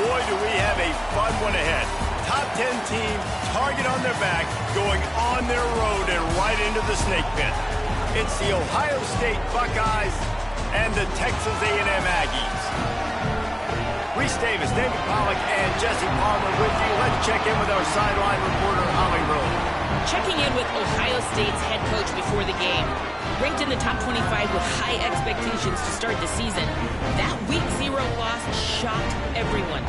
boy, do we have a fun one ahead. Top 10 team, target on their back, going on their road and right into the snake pit. It's the Ohio State Buckeyes and the Texas A&M Aggies. Reese Davis, David Pollack, and Jesse Palmer with you. Let's check in with our sideline reporter, Holly Rowe. Checking in with Ohio State's head coach before the game. Ranked in the top 25 with high expectations to start the season, that Week 0 loss shocked everyone.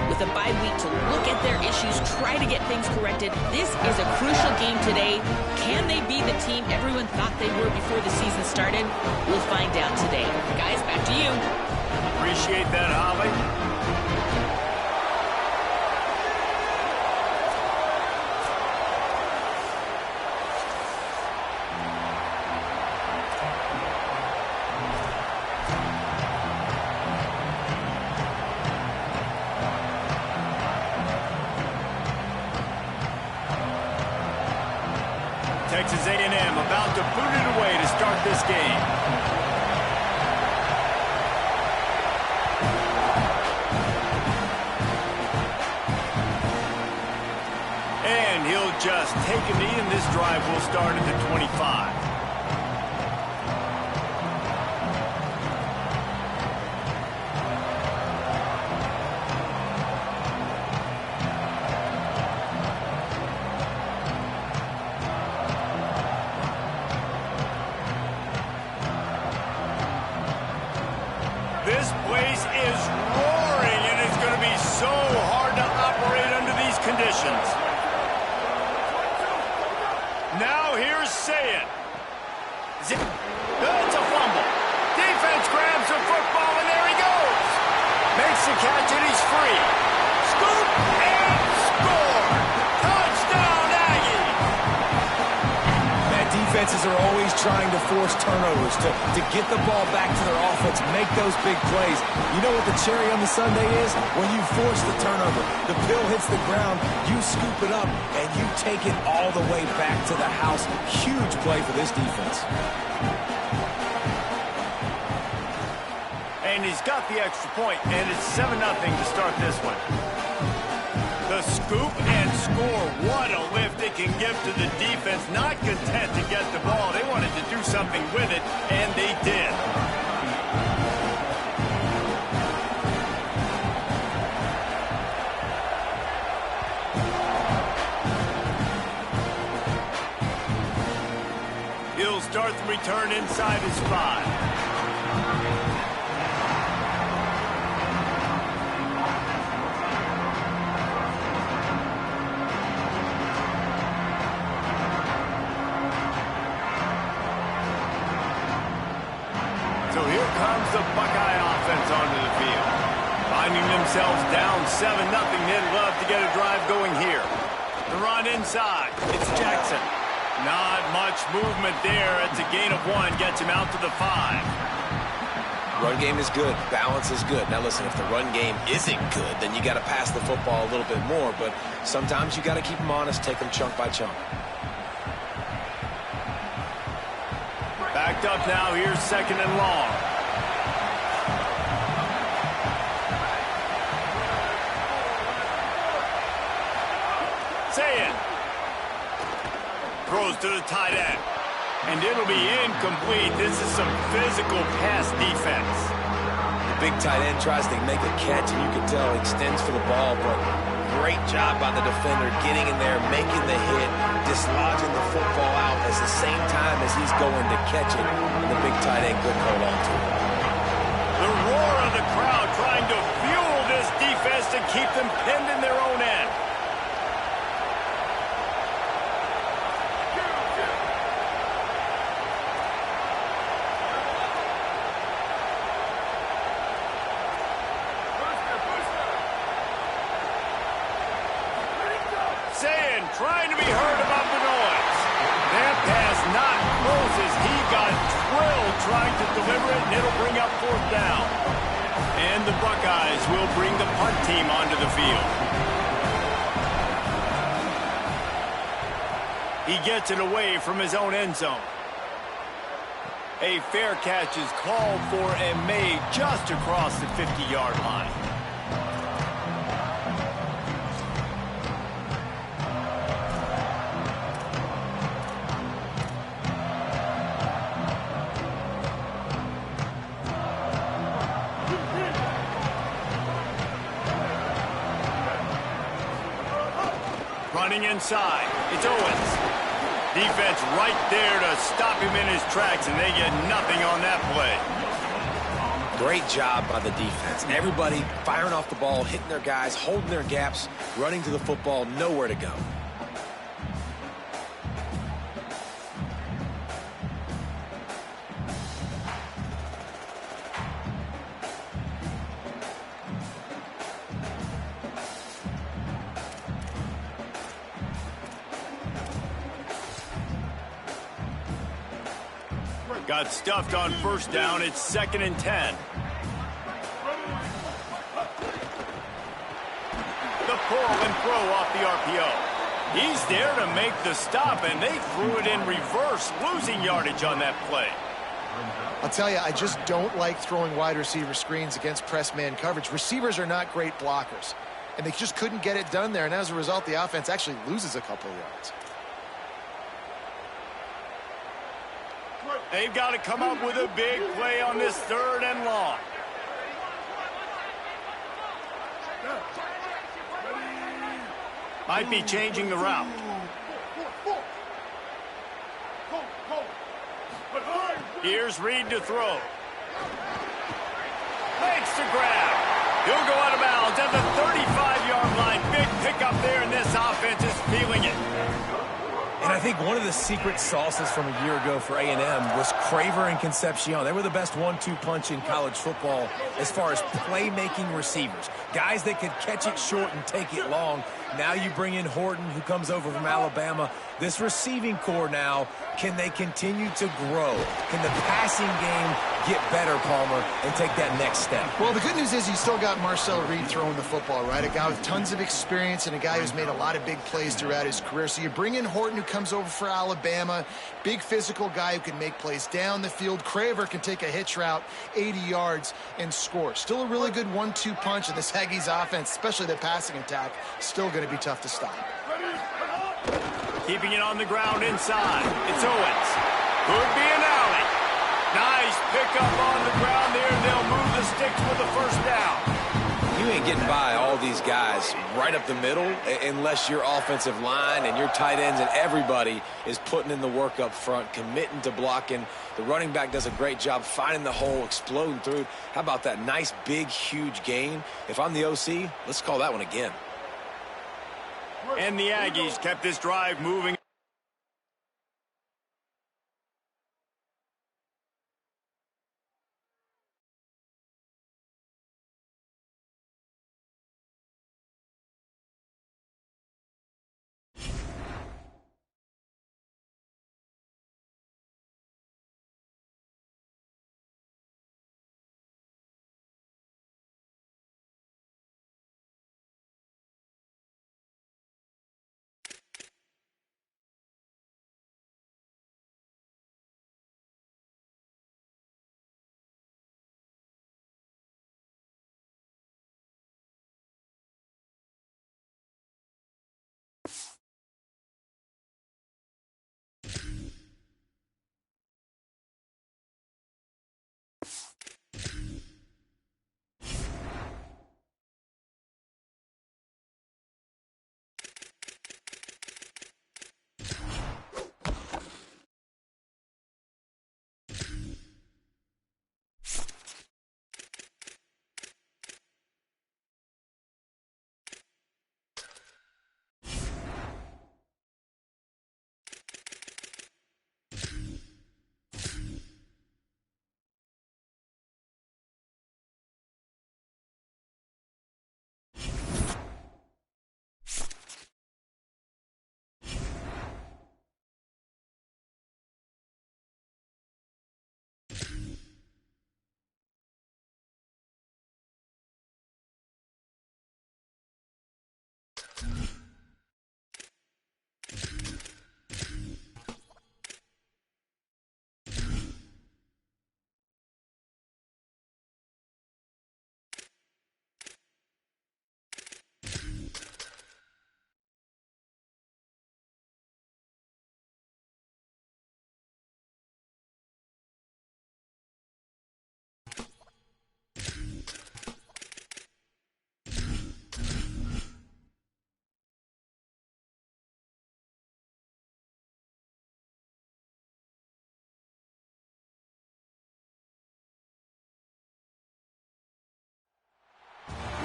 With a bye week to look at their issues, try to get things corrected, this is a crucial game today. Can they be the team everyone thought they were before the season started? We'll find out today. Guys, back to you. Appreciate that, Holly. Texas A&M about to boot it away to start this game. And he'll just take a knee, and this drive will start at the 25. This place is roaring, and it's going to be so hard to operate under these conditions. Now here's Saying. It's a fumble. Defense grabs the football, and there he goes. Makes the catch, and he's free. Scoop and score. Touchdown, Aggie. Man, defenses are always trying to force turnovers to get the ball back to their offense, make those big plays. You know what the cherry on the sundae is? When you force the turnover, the pill hits the ground, you scoop it up, and you take it all the way back to the house. Huge play for this defense. And he's got the extra point, and it's 7-0 to start this one. The scoop and score. What a lift it can give to the defense. Not content to get the ball. They wanted to do something with it, and they did. He'll start the return inside his 5. So here comes the Buckeye offense onto the field. Finding themselves down 7-0, they'd love to get a drive going here. The run inside. It's Jackson. Not much movement there. It's a gain of 1. Gets him out to the 5. Run game is good. Balance is good. Now listen, if the run game isn't good, then you got to pass the football a little bit more. But sometimes you got to keep them honest, take them chunk by chunk. Backed up now. Here's 2nd and long. Saying. Throws to the tight end. And it'll be incomplete. This is some physical pass defense. The big tight end tries to make a catch, and you can tell he extends for the ball, but great job by the defender getting in there, making the hit, dislodging the football out at the same time as he's going to catch it. And the big tight end couldn't hold on to it. The roar of the crowd trying to fuel this defense to keep them pinned in their own end. Trying to be heard above the noise. That pass not Moses. He got drilled trying to deliver it, and it'll bring up 4th down. And the Buckeyes will bring the punt team onto the field. He gets it away from his own end zone. A fair catch is called for and made just across the 50-yard line. Running inside. It's Owens. Defense right there to stop him in his tracks, and they get nothing on that play. Great job by the defense. Everybody firing off the ball, hitting their guys, holding their gaps, running to the football, nowhere to go. Got stuffed on first down. It's 2nd and 10. The pull and throw off the RPO. He's there to make the stop, and they threw it in reverse, losing yardage on that play. I'll tell you, I just don't like throwing wide receiver screens against press man coverage. Receivers are not great blockers, and they just couldn't get it done there, and as a result, the offense actually loses a couple of yards. They've got to come up with a big play on this 3rd and long. Might be changing the route. Here's Reed to throw. Legs to grab. He'll go out of bounds at the 35-yard line. Big pickup there, and this offense is feeling it. And I think one of the secret sauces from a year ago for A&M was Craver and Concepcion. They were the best 1-2 punch in college football as far as playmaking receivers. Guys that could catch it short and take it long. Now you bring in Horton, who comes over from Alabama. This receiving core now, can they continue to grow? Can the passing game get better, Palmer, and take that next step? Well, the good news is you still got Marcel Reed throwing the football, right? A guy with tons of experience and a guy who's made a lot of big plays throughout his career. So you bring in Horton, who comes over for Alabama, big physical guy who can make plays down the field. Craver can take a hitch route 80 yards and score. Still a really good 1-2 punch, and this Aggies offense, especially the passing attack, still going to be tough to stop. Keeping it on the ground inside. It's Owens. Could be an alley. Nice pickup on the ground there, and they'll move the sticks with the first down. You ain't getting by all these guys right up the middle unless your offensive line and your tight ends and everybody is putting in the work up front, committing to blocking. The running back does a great job finding the hole, exploding through. How about that nice, big, huge gain? If I'm the OC, let's call that one again. And the Aggies kept this drive moving.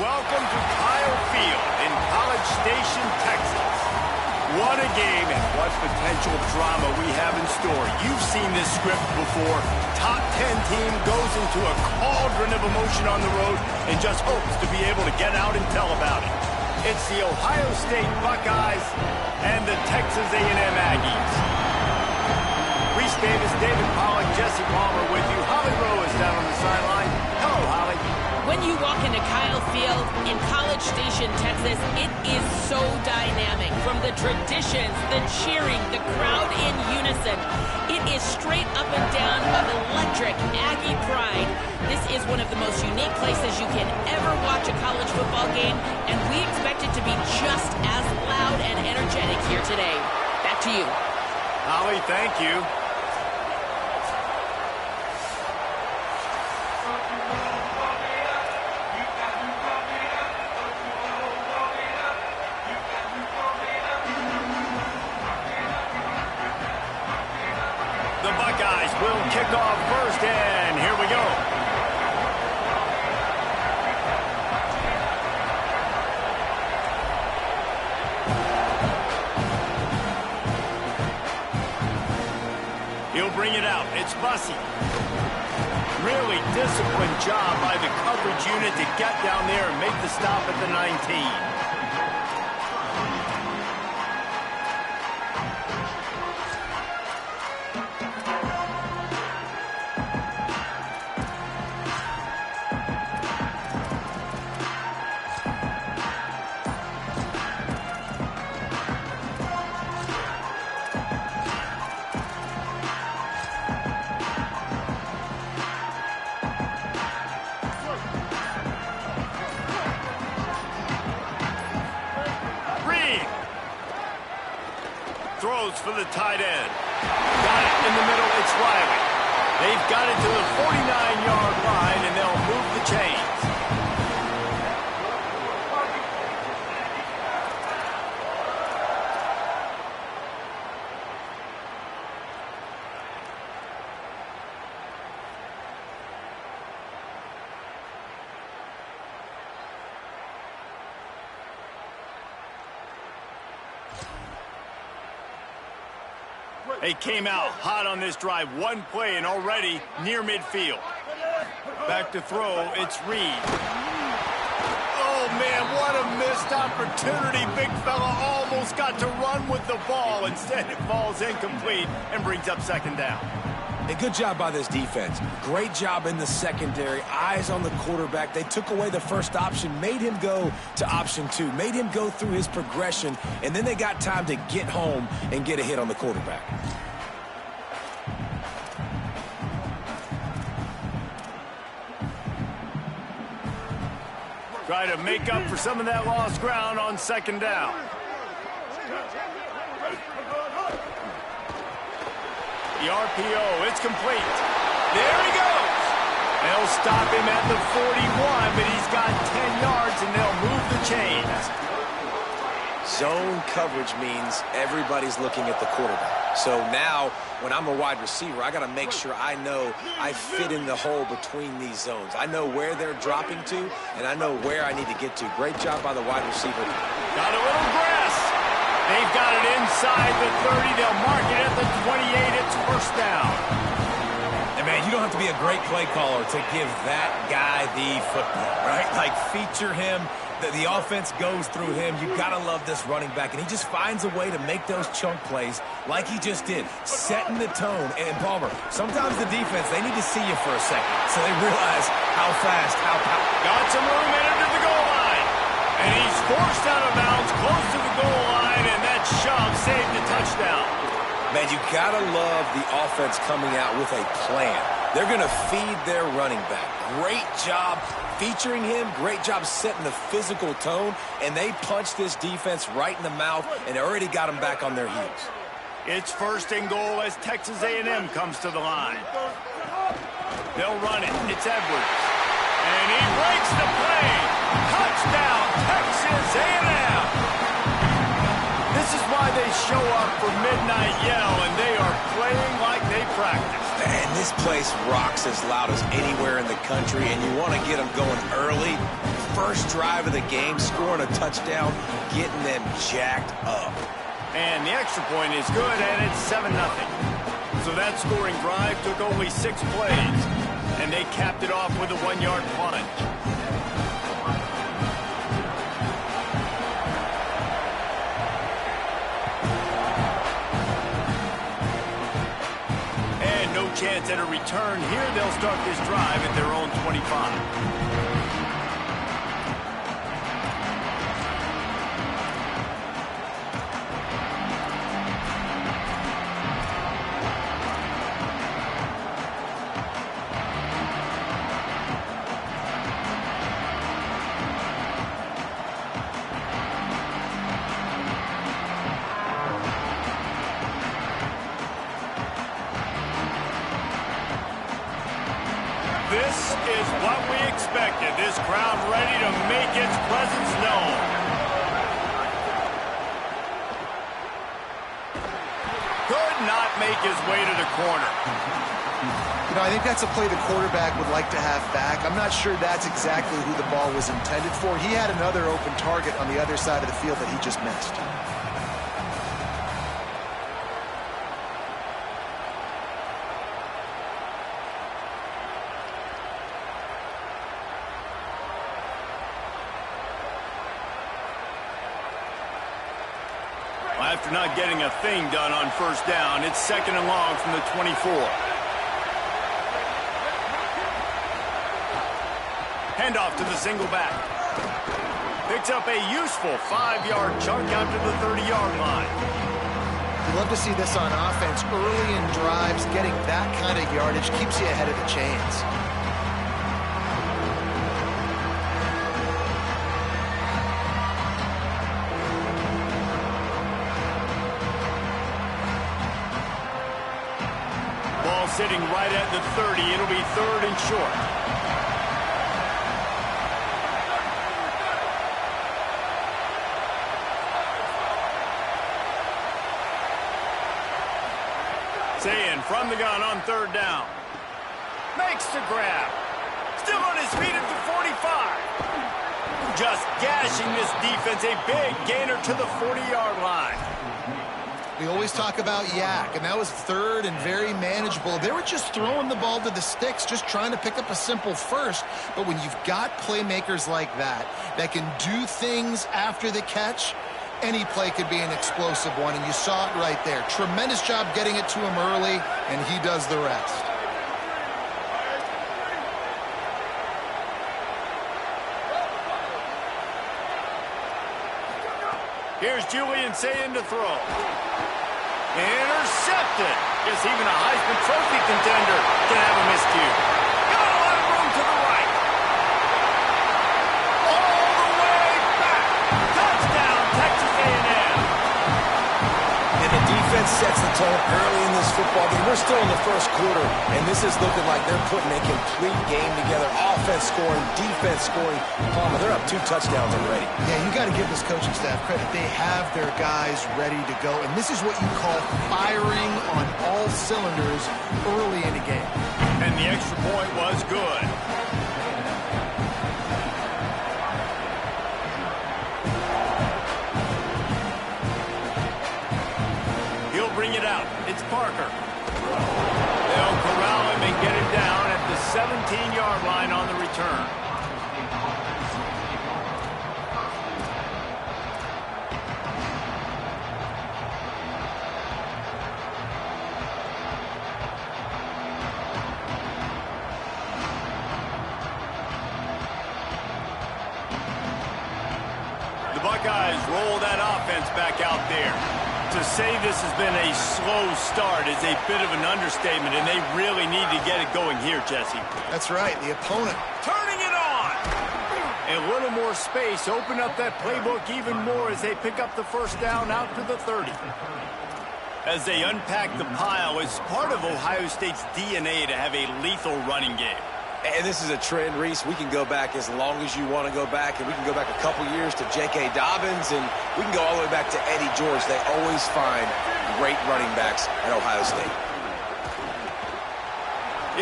Welcome to Kyle Field in College Station, Texas. What a game and what potential drama we have in store. You've seen this script before. Top 10 team goes into a cauldron of emotion on the road and just hopes to be able to get out and tell about it. It's the Ohio State Buckeyes and the Texas A&M Aggies. Reese Davis, David Pollack, Jesse Palmer with you. Holly Rowe is down on the sideline. Hello, Holly. When you walk into Kyle Field in College Station, Texas, it is so dynamic. From the traditions, the cheering, the crowd in unison. It is straight up and down of electric Aggie pride. This is one of the most unique places you can ever watch a college football game, and we expect it to be just as loud and energetic here today. Back to you. Holly, thank you. The Buckeyes will kick off first, and here we go. He'll bring it out. It's Bussey. Really disciplined job by the coverage unit to get down there and make the stop at the 19. Throws for the tight end. Got it in the middle. It's Riley. They've got it to the 49-yard line, and they'll move the chains. They came out hot on this drive. One play and already near midfield. Back to throw. It's Reed. Oh, man, what a missed opportunity. Big fella almost got to run with the ball. Instead, it falls incomplete and brings up second down. A good job by this defense. Great job in the secondary. Eyes on the quarterback. They took away the first option, made him go to option 2, made him go through his progression, and then they got time to get home and get a hit on the quarterback. Try to make up for some of that lost ground on second down. The RPO, it's complete. There he goes. They'll stop him at the 41, but he's got 10 yards, and they'll move the chains. Zone coverage means everybody's looking at the quarterback. So now, when I'm a wide receiver, I got to make sure I know I fit in the hole between these zones. I know where they're dropping to, and I know where I need to get to. Great job by the wide receiver. Got a little grass. They've got it inside the 30. They'll mark it at the 28. It's first down. And, man, you don't have to be a great play caller to give that guy the football, right? Like, feature him. The offense goes through him. You got to love this running back. And he just finds a way to make those chunk plays like he just did, setting the tone. And, Palmer, sometimes the defense, they need to see you for a second so they realize how fast, how powerful. Got some room headed to the goal line. And he's forced out of bounds close to the goal line, and that shove saved the touchdown. Man, you got to love the offense coming out with a plan. They're going to feed their running back. Great job featuring him. Great job setting the physical tone. And they punched this defense right in the mouth and already got them back on their heels. It's first and goal as Texas A&M comes to the line. They'll run it. It's Edwards. And he breaks the play. Touchdown, Texas A&M. This is why they show up for Midnight Yell, and they are playing like they practice. And this place rocks as loud as anywhere in the country, and you want to get them going early. first drive of the game, scoring a touchdown, getting them jacked up. And the extra point is good, and it's 7-0. So that scoring drive took only 6 plays, and they capped it off with a 1-yard plunge. And no chance at a return here. They'll start this drive at their own 25. This is what we expected. This crowd ready to make its presence known. Could not make his way to the corner. You know, I think that's a play the quarterback would like to have back. I'm not sure that's exactly who the ball was intended for. He had another open target on the other side of the field that he just missed. After not getting a thing done on first down, it's 2nd and long from the 24. Handoff to the single back. Picks up a useful 5-yard chunk out to the 30-yard line. You love to see this on offense. Early in drives, getting that kind of yardage keeps you ahead of the chains. Sitting right at the 30. It'll be 3rd and short. Sayin from the gun on 3rd down. Makes the grab. Still on his feet at the 45. Just gashing this defense. A big gainer to the 40-yard line. We always talk about yak, and that was 3rd and very manageable. They were just throwing the ball to the sticks, just trying to pick up a simple first. But when you've got playmakers like that can do things after the catch, any play could be an explosive one, and you saw it right there. Tremendous job getting it to him early, and he does the rest. Here's Julian Sayin to throw. Intercepted. Guess even a Heisman Trophy contender can have a miscue. Got a lot of room to the right. All the way back. Touchdown, Texas A&M. And the defense sets the tone early in this football game. We're still in the first quarter, and this is looking like they're putting a complete game together. Offense scoring, defense scoring. Palmer, they're up 2 touchdowns already. Yeah, you got to give this coaching staff credit. They have their guys ready to go, and this is what you call firing on all cylinders early in a game. And the extra point was good. He'll bring it out. It's Parker. They'll corral him and get it down at the 17-yard line on the return. The Buckeyes roll that offense back out there. To say this has been a slow start is a bit of an understatement, and they really need to get it going here, Jesse. That's right. The opponent Turning it on! A little more space. Open up that playbook even more as they pick up the first down out to the 30. As they unpack the pile, it's part of Ohio State's DNA to have a lethal running game. And this is a trend, Reese. We can go back as long as you want to go back, and we can go back a couple years to J.K. Dobbins, and we can go all the way back to Eddie George. They always find great running backs at Ohio State.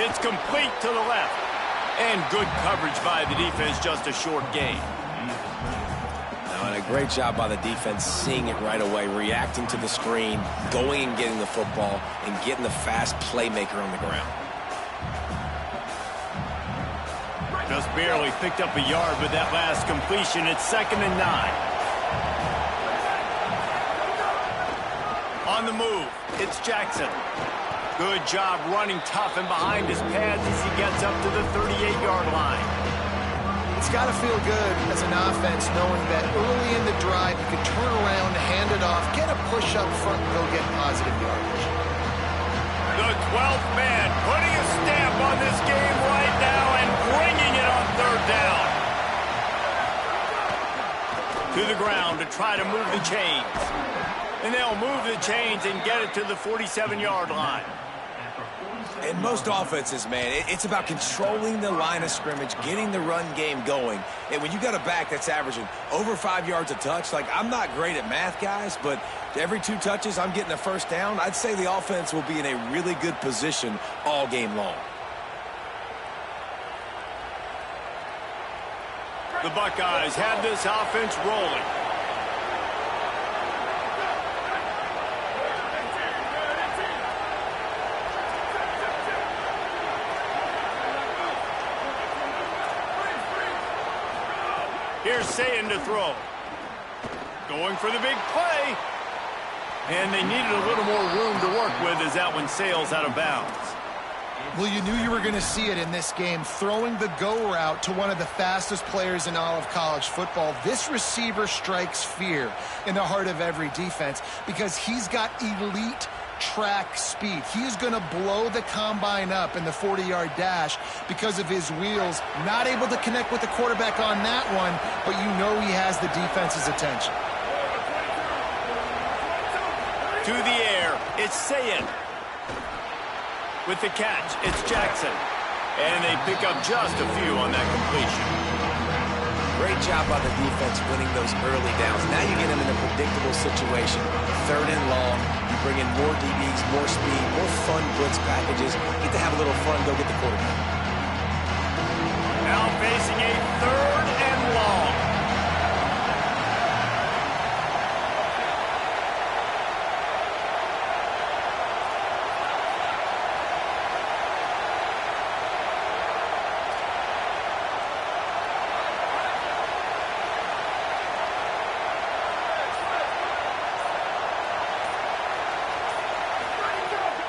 It's complete to the left. And good coverage by the defense, just a short gain. And a great job by the defense seeing it right away, reacting to the screen, going and getting the football, and getting the fast playmaker on the ground. Just barely picked up a yard with that last completion. It's 2nd and 9. On the move, it's Jackson. Good job running tough and behind his pads as he gets up to the 38-yard line. It's got to feel good as an offense knowing that early in the drive you can turn around, hand it off, get a push up front, and go get positive yardage. The 12th man putting a stamp on this game right now and bringing it on 3rd down. To the ground to try to move the chains. And they'll move the chains and get it to the 47-yard line. In most offenses, man, it's about controlling the line of scrimmage, getting the run game going. And when you got a back that's averaging over 5 yards a touch, like, I'm not great at math, guys, but every 2 touches, I'm getting a 1st down. I'd say the offense will be in a really good position all game long. The Buckeyes have this offense rolling. Here's Sayin to throw. Going for the big play. And they needed a little more room to work with as that one sails out of bounds. Well, you knew you were going to see it in this game, throwing the go route to one of the fastest players in all of college football. This receiver strikes fear in the heart of every defense because he's got elite track speed. He is going to blow the combine up in the 40-yard dash because of his wheels. Not able to connect with the quarterback on that one, but you know he has the defense's attention. To the air, it's Sayin. With the catch, it's Jackson. And they pick up just a few on that completion. Great job by the defense winning those early downs. Now you get them in a predictable situation. 3rd and long. You bring in more DBs, more speed, more fun blitz packages. Get to have a little fun, go get the quarterback. Now facing a 3rd and long.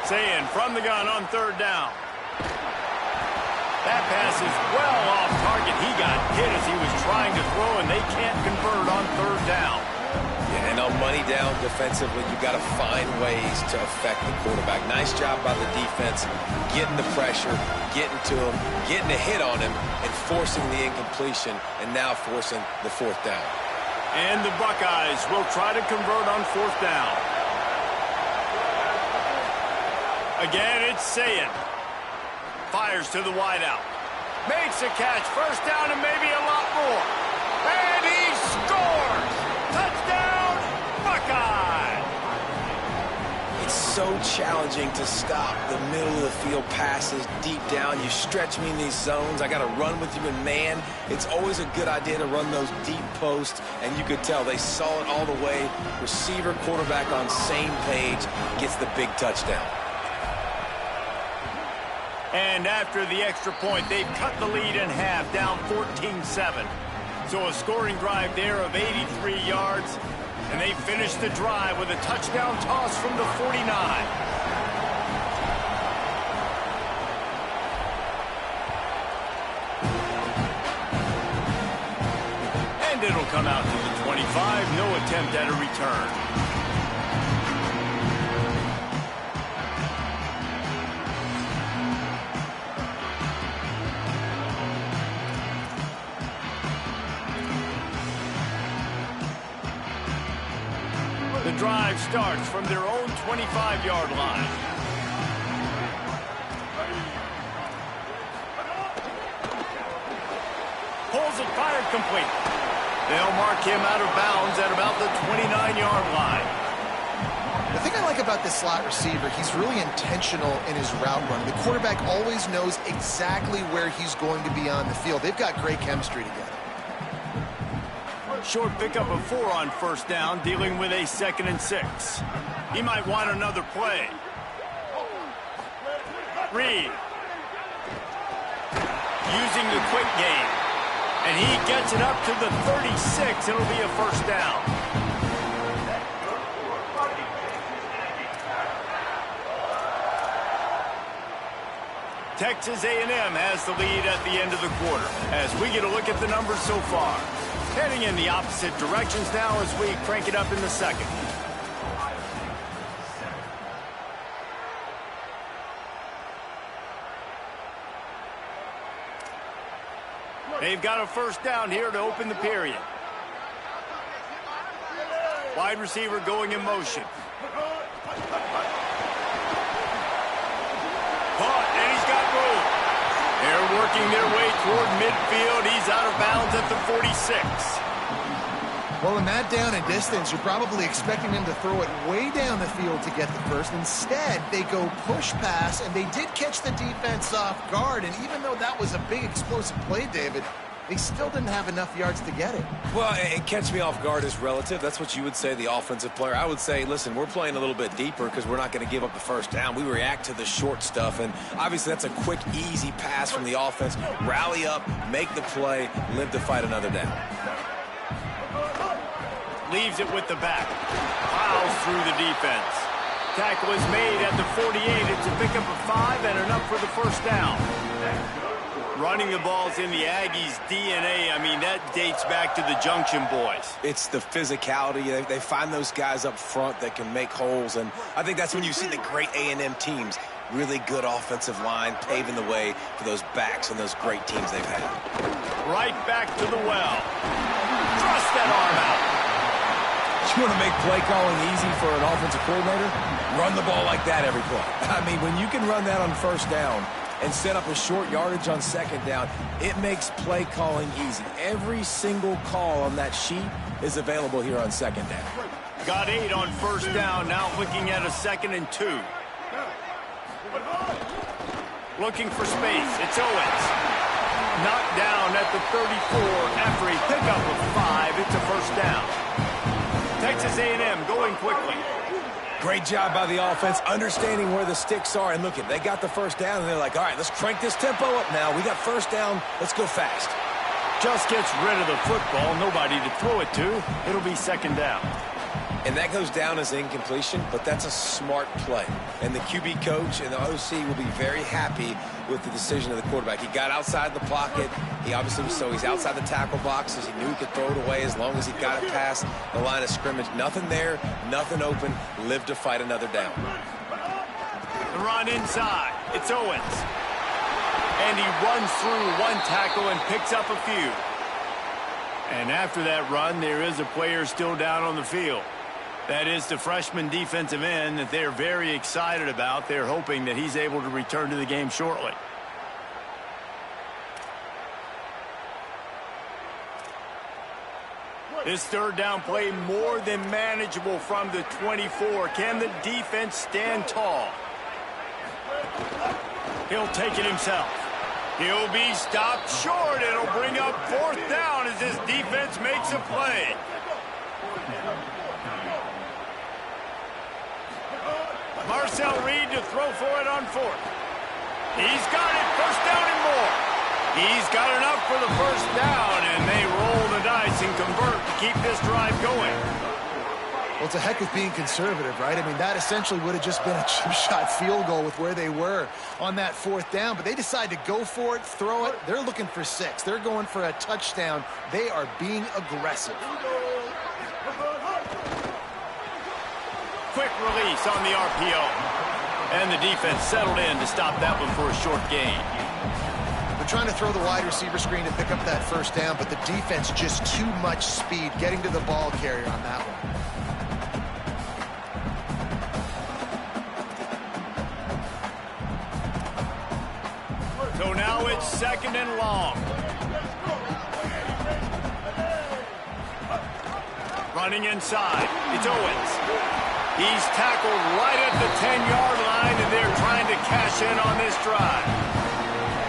Sayin from the gun on 3rd down. That pass is well off target. He got hit as he was trying to throw, and they can't convert on 3rd down. Yeah, and on money down defensively, you got to find ways to affect the quarterback. Nice job by the defense, getting the pressure, getting to him, getting a hit on him, and forcing the incompletion, and now forcing the 4th down. And the Buckeyes will try to convert on 4th down. Again, it's Sayin. Fires to the wideout. Makes a catch. 1st down and maybe a lot more. And he scores! Touchdown, Buckeye! It's so challenging to stop the middle of the field passes deep down. You stretch me in these zones. I got to run with you in man. It's always a good idea to run those deep posts, and you could tell they saw it all the way. Receiver, quarterback on same page, gets the big touchdown. And after the extra point, they've cut the lead in half, down 14-7. So a scoring drive there of 83 yards, and they finish the drive with a touchdown toss from the 49. And it'll come out to the 25, no attempt at a return. The drive starts from their own 25-yard line. Pulls it, fired, complete. They'll mark him out of bounds at about the 29-yard line. The thing I like about this slot receiver, he's really intentional in his route run. The quarterback always knows exactly where he's going to be on the field. They've got great chemistry together. Short pickup of 4 on first down, dealing with a 2nd and 6. He might want another play. Reed. Using the quick game. And he gets it up to the 36. It'll be a first down. Texas A&M has the lead at the end of the quarter as we get a look at the numbers so far. Heading in the opposite directions now as we crank it up in the second. They've got a first down here to open the period. Wide receiver going in motion. Caught, and he's got room. They're working their way toward midfield. He's out of bounds at the 46. Well, in that down and distance, you're probably expecting them to throw it way down the field to get the first. Instead, they go push pass, and they did catch the defense off guard. And even though that was a big explosive play, David, they still didn't have enough yards to get it. Well, and catch me off guard is relative. That's what you would say, the offensive player. I would say, listen, we're playing a little bit deeper because we're not going to give up the first down. We react to the short stuff, and obviously that's a quick, easy pass from the offense. Rally up, make the play, live to fight another down. Leaves it with the back. Plows through the defense. Tackle is made at the 48. It's a pickup of 5 and enough for the first down. Running the ball's in the Aggies' DNA. I mean, that dates back to the Junction Boys. It's the physicality. They find those guys up front that can make holes, and I think that's when you see the great A&M teams. Really good offensive line, paving the way for those backs and those great teams they've had. Right back to the well. Thrust that arm out. You want to make play calling easy for an offensive coordinator? Run the ball like that every play. I mean, when you can run that on first down and set up a short yardage on second down, it makes play calling easy. Every single call on that sheet is available here on second down. Got 8 on first down, now looking at a 2nd and 2. Looking for space, it's Owens. Knocked down at the 34 after a pickup of 5. It's a first down. Texas A&M going quickly. Great job by the offense, understanding where the sticks are. And look, they got the first down, and they're like, all right, let's crank this tempo up now. We got first down. Let's go fast. Just gets rid of the football. Nobody to throw it to. It'll be 2nd down. And that goes down as incompletion, but that's a smart play. And the QB coach and the OC will be very happy with the decision of the quarterback. He got outside the pocket. He obviously was so he's outside the tackle boxes. He knew he could throw it away as long as he got it past the line of scrimmage. Nothing there, nothing open. Live to fight another down. The run inside. It's Owens. And he runs through one tackle and picks up a few. And after that run, there is a player still down on the field. That is the freshman defensive end that they're very excited about. They're hoping that he's able to return to the game shortly. This third down play more than manageable from the 24. Can the defense stand tall? He'll take it himself. He'll be stopped short. It'll bring up 4th down as this defense makes a play. Marcel Reed to throw for it on 4th. He's got it. First down and more. He's got enough for the first down, and they roll the dice and convert to keep this drive going. Well, it's a heck of being conservative, right? I mean, that essentially would have just been a chip shot field goal with where they were on that 4th down, but they decide to go for it, throw it. They're looking for 6. They're going for a touchdown. They are being aggressive. Quick release on the RPO. And the defense settled in to stop that one for a short gain. They're trying to throw the wide receiver screen to pick up that first down, but the defense just too much speed getting to the ball carrier on that one. So now it's 2nd and long. Running inside. It's Owens. He's tackled right at the 10-yard line, and they're trying to cash in on this drive.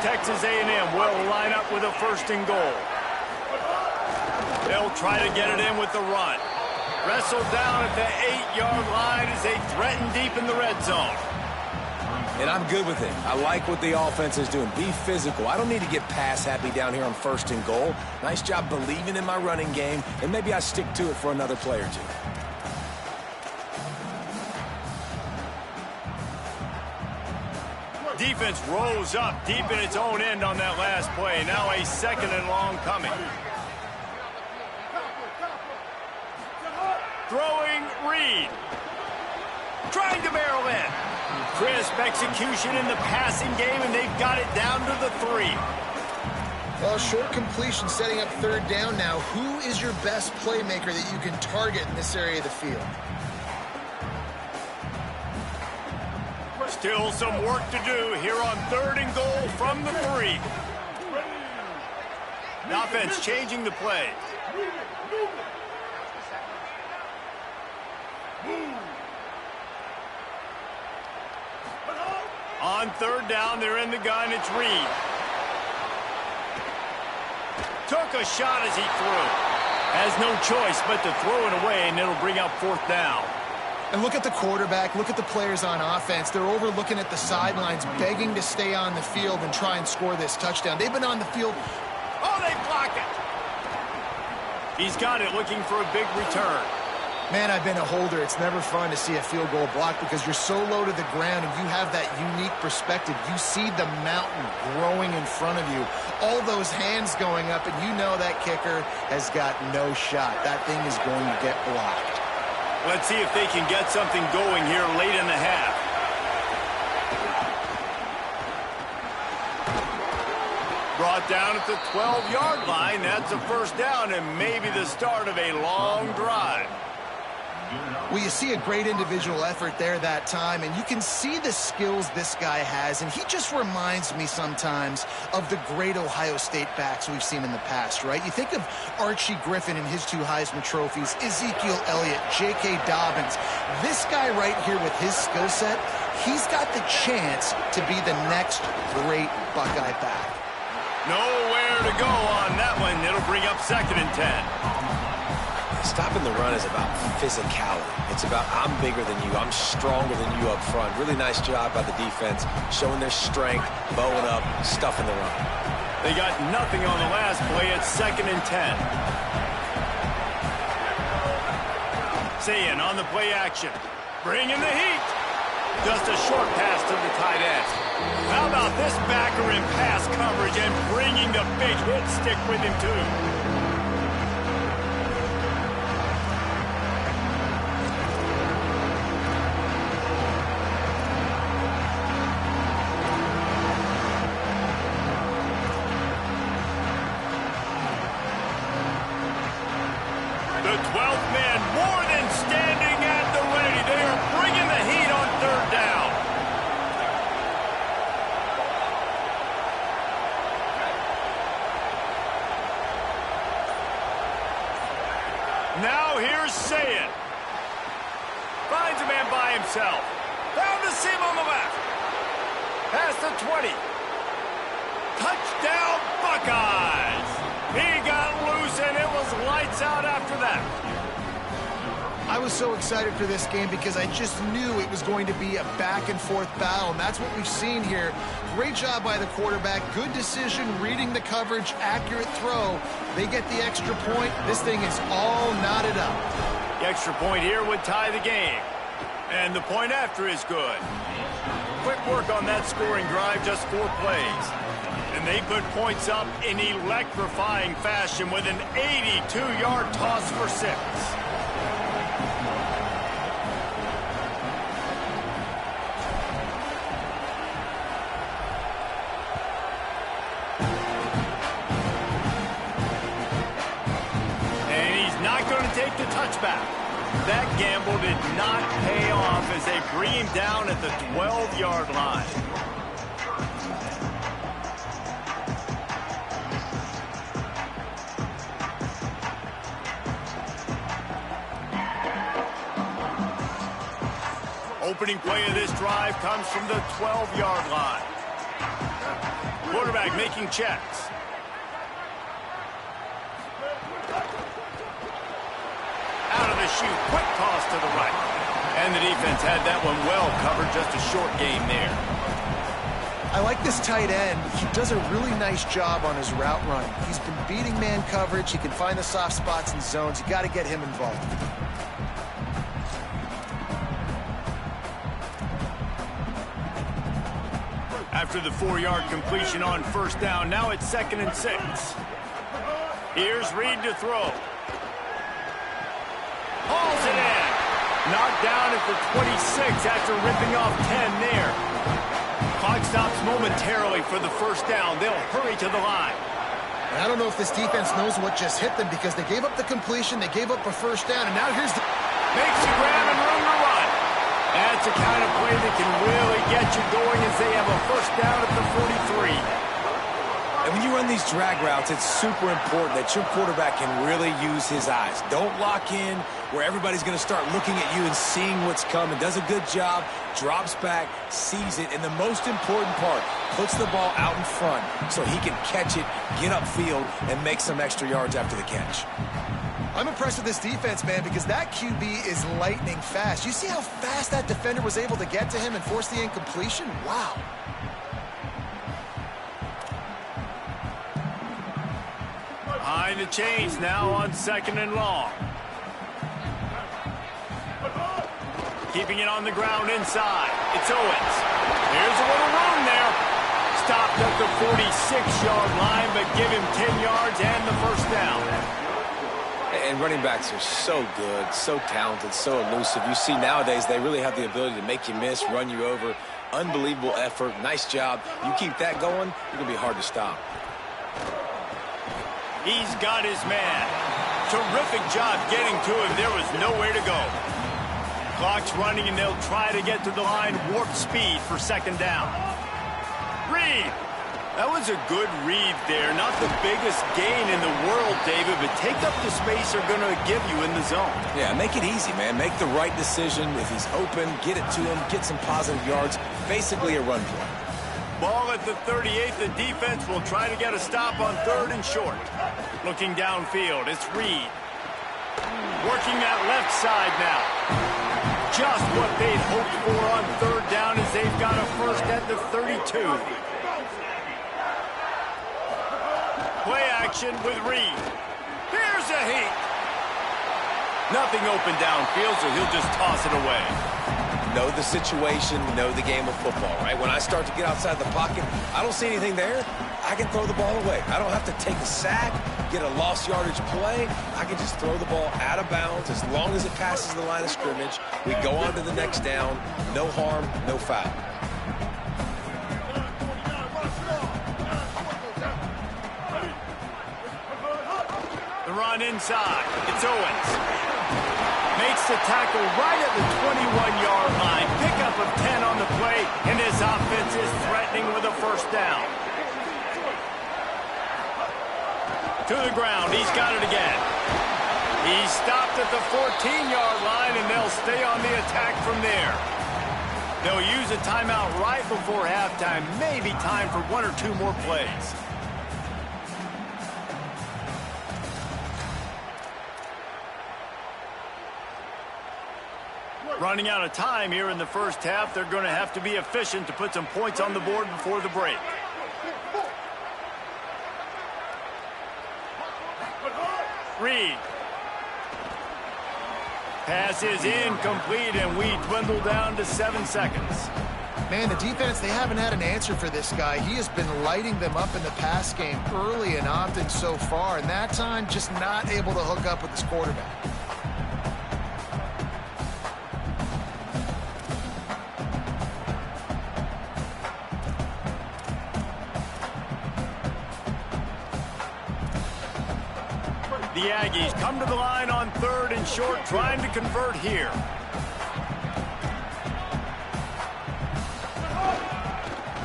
Texas A&M will line up with a 1st and goal. They'll try to get it in with the run. Wrestled down at the 8-yard line as they threaten deep in the red zone. And I'm good with it. I like what the offense is doing. Be physical. I don't need to get pass happy down here on 1st and goal. Nice job believing in my running game, and maybe I stick to it for another play or two. Defense rose up deep in its own end on that last play. Now a 2nd and long coming. Throwing Reed. Trying to barrel in. Crisp execution in the passing game, and they've got it down to the 3. Well, short completion setting up 3rd down now. Who is your best playmaker that you can target in this area of the field? Still some work to do here on 3rd and goal from the 3. The offense changing the play. On 3rd down, they're in the gun. It's Reed. Took a shot as he threw. Has no choice but to throw it away, and it'll bring up 4th down. And look at the quarterback. Look at the players on offense. They're overlooking at the sidelines, begging to stay on the field and try and score this touchdown. They've been on the field. Oh, they blocked it. He's got it, looking for a big return. Man, I've been a holder. It's never fun to see a field goal block because you're so low to the ground and you have that unique perspective. You see the mountain growing in front of you. All those hands going up, and you know that kicker has got no shot. That thing is going to get blocked. Let's see if they can get something going here late in the half. Brought down at the 12-yard line. That's a 1st down and maybe the start of a long drive. Well, you see a great individual effort there that time, and you can see the skills this guy has, and he just reminds me sometimes of the great Ohio State backs we've seen in the past, right? You think of Archie Griffin and his 2 Heisman trophies, Ezekiel Elliott, J.K. Dobbins. This guy right here with his skill set, he's got the chance to be the next great Buckeye back. Nowhere to go on that one. It'll bring up 2nd and 10. Stopping the run is about physicality. It's about I'm bigger than you. I'm stronger than you up front. Really nice job by the defense, showing their strength, bowing up, stuffing the run. They got nothing on the last play. It's 2nd and 10. Sayin on the play action. Bringing the heat. Just a short pass to the tight end. How about this backer in pass coverage and bringing the big hit stick with him, too? The 12th man more than standing at the ready. They are bringing the heat on 3rd down. Now here's Sayin. Finds a man by himself. Found the seam on the left. Past the 20. Touchdown Buckeyes. He got loose, and it was lights out after that. I was so excited for this game because I just knew it was going to be a back-and-forth battle, and that's what we've seen here. Great job by the quarterback. Good decision, reading the coverage, accurate throw. They get the extra point. This thing is all knotted up. The extra point here would tie the game. And the point after is good. Quick work on that scoring drive, just 4 plays. And they put points up in electrifying fashion with an 82-yard toss for 6. And he's not going to take the touchback. That gamble did not pay off as they bring him down at the 12-yard line. opening play of this drive comes from the 12-yard line. Quarterback making checks. Out of the chute, quick toss to the right. And the defense had that one well covered, just a short game there. I like this tight end. He does a really nice job on his route running. He's been beating man coverage. He can find the soft spots and zones. You got to get him involved. After the 4-yard completion on first down, now it's 2nd and 6. Here's Reed to throw. Hauls it in. Knocked down at the 26 after ripping off 10 there. Clock stops momentarily for the first down. They'll hurry to the line. I don't know if this defense knows what just hit them because they gave up the completion, they gave up a first down, and now here's the... Makes the grab and room to run. That's the kind of play that can really get you going as they have a first down at the 43. And when you run these drag routes, it's super important that your quarterback can really use his eyes. Don't lock in where everybody's going to start looking at you and seeing what's coming. Does a good job, drops back, sees it, and the most important part, puts the ball out in front so he can catch it, get upfield, and make some extra yards after the catch. I'm impressed with this defense, man, because that QB is lightning fast. You see how fast that defender was able to get to him and force the incompletion? Wow. Behind the chains now on 2nd and long. Keeping it on the ground inside. It's Owens. Here's a little room there. Stopped at the 46-yard line, but give him 10 yards and the first down. And running backs are so good, so talented, so elusive. You see nowadays they really have the ability to make you miss, run you over. Unbelievable effort. Nice job. You keep that going, it's going to be hard to stop. He's got his man. Terrific job getting to him. There was nowhere to go. Clock's running, and they'll try to get to the line. Warp speed for 2nd down. Reed. That was a good read there. Not the biggest gain in the world, David, but take up the space they're going to give you in the zone. Yeah, make it easy, man. Make the right decision. If he's open, get it to him, get some positive yards. Basically a run play. Ball at the 38. The defense will try to get a stop on 3rd and short. Looking downfield, it's Reed. Working that left side now. Just what they'd hoped for on 3rd down as they've got a first at the 32. Play action with Reed. Here's a heat. Nothing open downfield, so he'll just toss it away. Know the situation, know the game of football, right? When I start to get outside the pocket, I don't see anything there, I can throw the ball away. I don't have to take a sack, get a lost yardage play. I can just throw the ball out of bounds as long as it passes the line of scrimmage. We go on to the next down. No harm, no foul. The run inside. It's Owens. Makes the tackle right at the 21-yard line. Pickup of 10 on the play, and his offense is threatening with a first down. To the ground. He's got it again. He's stopped at the 14-yard line, and they'll stay on the attack from there. They'll use a timeout right before halftime. Maybe time for 1 or 2 more plays. Running out of time here in the first half. They're going to have to be efficient to put some points on the board before the break. Reed. Pass is incomplete, and we dwindle down to 7 seconds. Man, the defense, they haven't had an answer for this guy. He has been lighting them up in the pass game early and often so far, and that time just not able to hook up with his quarterback. The Aggies come to the line on 3rd and short, trying to convert here.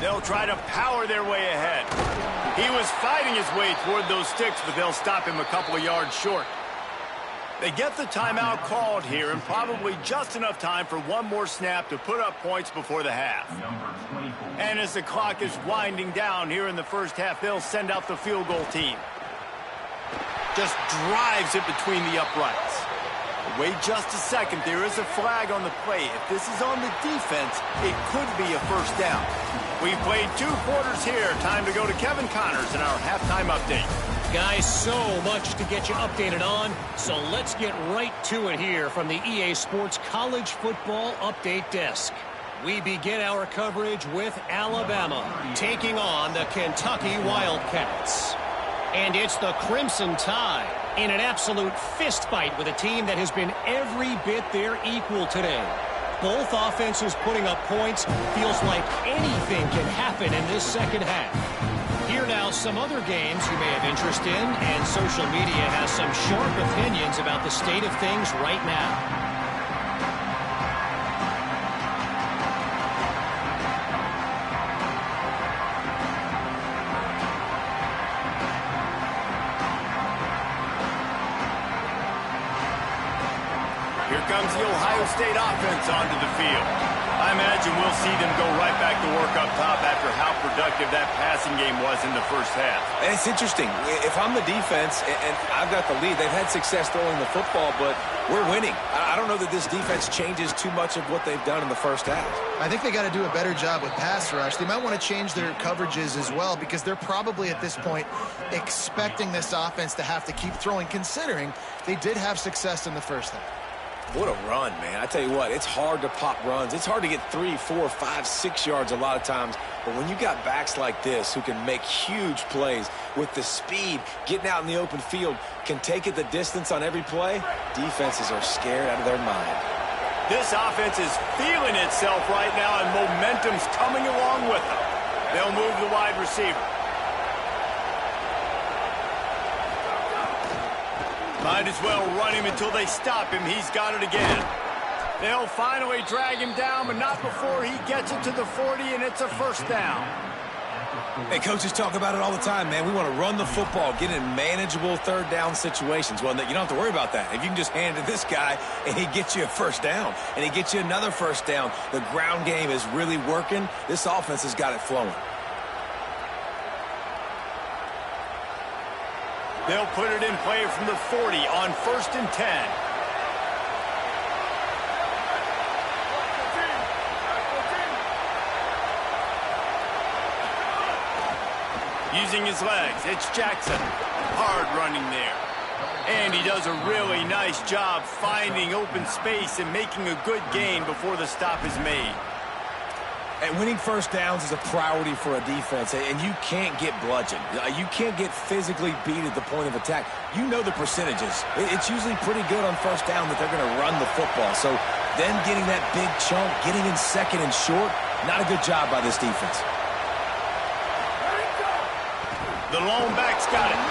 They'll try to power their way ahead. He was fighting his way toward those sticks, but they'll stop him a couple of yards short. They get the timeout called here, and probably just enough time for one more snap to put up points before the half. And as the clock is winding down here in the first half, they'll send out the field goal team. Just drives it between the uprights. Wait just a second. There is a flag on the play. If this is on the defense, it could be a first down. We've played 2 quarters here. Time to go to Kevin Connors in our halftime update. Guys, so much to get you updated on, so let's get right to it here from the EA Sports College Football Update Desk. We begin our coverage with Alabama taking on the Kentucky Wildcats. And it's the Crimson Tide in an absolute fist fight with a team that has been every bit their equal today. Both offenses putting up points. Feels like anything can happen in this second half. Here now some other games you may have interest in, and social media has some sharp opinions about the state of things right now. Here comes the Ohio State offense onto the field. I imagine we'll see them go right back to work up top after how productive that passing game was in the first half. And it's interesting. If I'm the defense and I've got the lead, they've had success throwing the football, but we're winning. I don't know that this defense changes too much of what they've done in the first half. I think they got to do a better job with pass rush. They might want to change their coverages as well, because they're probably at this point expecting this offense to have to keep throwing, considering they did have success in the first half. What a run, man. I tell you what, it's hard to pop runs. It's hard to get 3, 4, 5, 6 yards a lot of times. But when you got backs like this who can make huge plays with the speed, getting out in the open field, can take it the distance on every play, defenses are scared out of their mind. This offense is feeling itself right now, and momentum's coming along with them. They'll move the wide receiver. Might as well run him until they stop him. He's got it again. They'll finally drag him down, but not before he gets it to the 40, and it's a first down. Hey, coaches talk about it all the time, man. We want to run the football, get in manageable third down situations. Well, you don't have to worry about that. If you can just hand it to this guy and he gets you a first down and he gets you another first down, the ground game is really working. This offense has got it flowing. They'll put it in play from the 40 on 1st and 10. Using his legs, it's Jackson. Hard running there. And he does a really nice job finding open space and making a good gain before the stop is made. And winning first downs is a priority for a defense, and you can't get bludgeoned. You can't get physically beat at the point of attack. You know the percentages. It's usually pretty good on first down that they're going to run the football. So then getting that big chunk, getting in second and short, not a good job by this defense. The lone back's got it,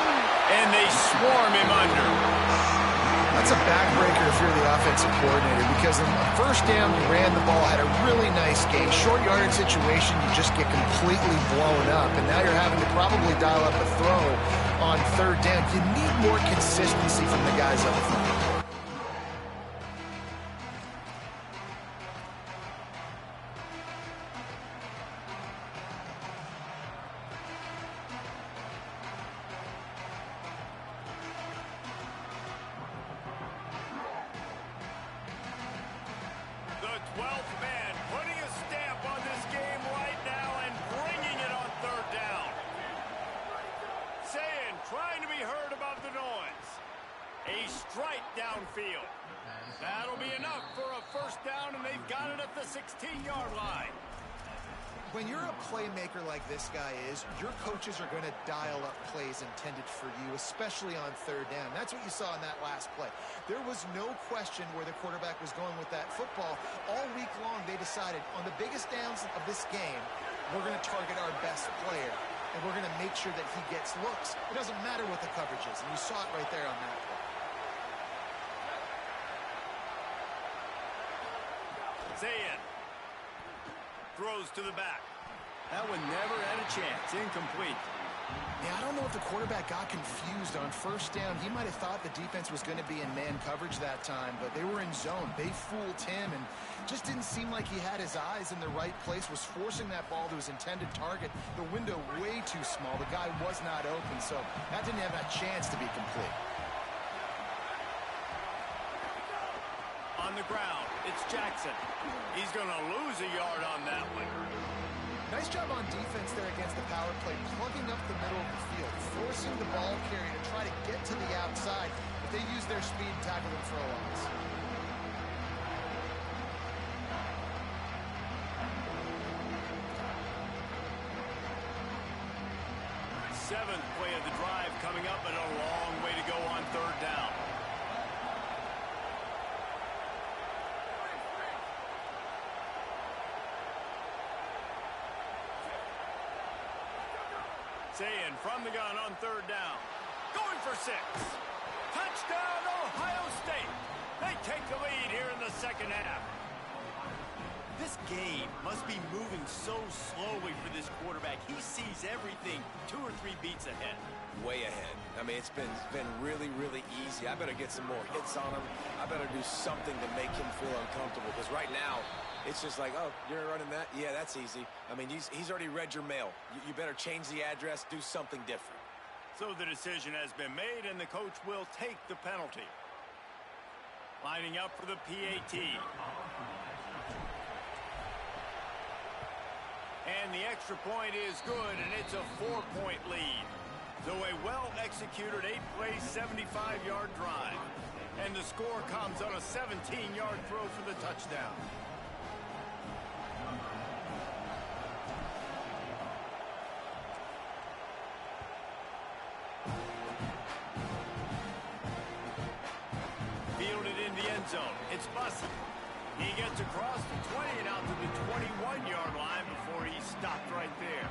and they swarm him under. That's a backbreaker if you're the offensive coordinator, because in the first down, you ran the ball, had a really nice game. Short yardage situation, you just get completely blown up, and now you're having to probably dial up a throw on third down. You need more consistency from the guys up front. The 12th man putting a stamp on this game right now and bringing it on third down. Saying, trying to be heard above the noise. A strike downfield. That'll be enough for a first down, and they've got it at the 16-yard line. When you're a playmaker like this guy is, your coaches are going to dial up plays intended for you, especially on third down. That's what you saw in that last play. There was no question where the quarterback was going with that football. All week long, they decided on the biggest downs of this game, we're going to target our best player, and we're going to make sure that he gets looks. It doesn't matter what the coverage is, and you saw it right there on that play. Zayn throws to the back. That one never had a chance. Incomplete. Yeah, I don't know if the quarterback got confused on first down. He might have thought the defense was going to be in man coverage that time, but they were in zone. They fooled him and just didn't seem like he had his eyes in the right place, was forcing that ball to his intended target. The window way too small. The guy was not open, so that didn't have a chance to be complete. On the ground, it's Jackson. He's going to lose a yard on that one. Nice job on defense there against the power play, plugging up the middle of the field, forcing the ball carrier to try to get to the outside, but they use their speed and tackle them for a loss. Seventh play of the drive coming up, and a long way to go on third down. Saying from the gun on third down. Going for 6. Touchdown, Ohio State. They take the lead here in the second half. This game must be moving so slowly for this quarterback. He sees everything 2 or 3 beats ahead. Way ahead. I mean, it's been really, really easy. I better get some more hits on him. I better do something to make him feel uncomfortable, because right now, it's just like, oh, you're running that? Yeah, that's easy. I mean, he's already read your mail. You better change the address, do something different. So the decision has been made, and the coach will take the penalty. Lining up for the PAT. And the extra point is good, and it's a 4-point lead. So a well-executed 8-play, 75-yard drive. And the score comes on a 17-yard throw for the touchdown. Fielded in the end zone. It's Bussey. He gets across the 20 and out to the 21-yard line before he stopped right there.